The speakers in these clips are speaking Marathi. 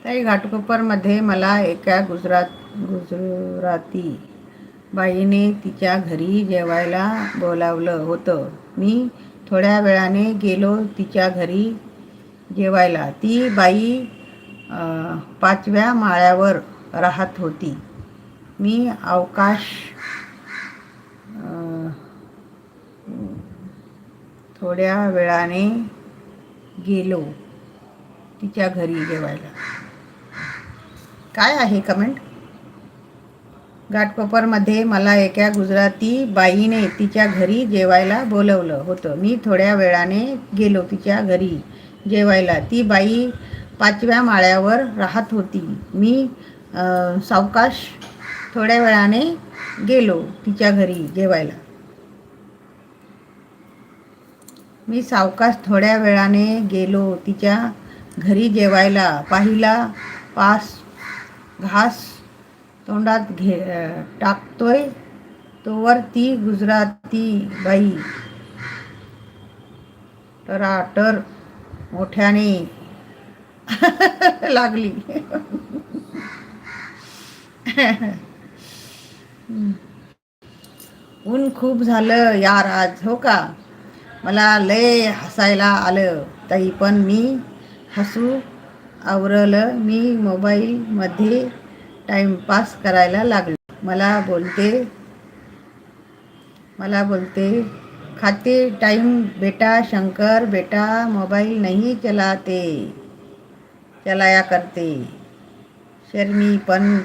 ताई, घाटकोपरमध्ये मला एका गुजराती बाईने तिच्या घरी जेवायला बोलावलं होतं. मी थोड्या वेळाने गेलो तिच्या घरी जेवायला. ती बाई 5व्या माळ्यावर राहत होती. मी थोड्या वेळाने गेलो तिच्या घरी जेवायला. काय आहे कमेंट? घाटकोपरमध्ये मला एका गुजराती बाईने तिच्या घरी जेवायला बोलवलं होतं. मी थोड्या वेळाने गेलो तिच्या घरी जेवायला. ती बाई 5व्या माळ्यावर राहत होती. मी सावकाश थोड्या वेळाने गेलो तिच्या घरी जेवायला. पाहिला घास तोंडात टाकतोय तोवर ती गुजराती बाई टराटर मोठ्याने लागली. ऊन खूप झालं यार आज, हो का? मला लय हसायला आलं ताई, पण मी हसू आवरलं. मी मोबाईलमध्ये टाइमपास करायला लागलो. मला बोलते खाते टाइम बेटा शंकर बेटा, मोबाईल नहीं चलाया करते. गरमी पण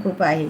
खूप आहे.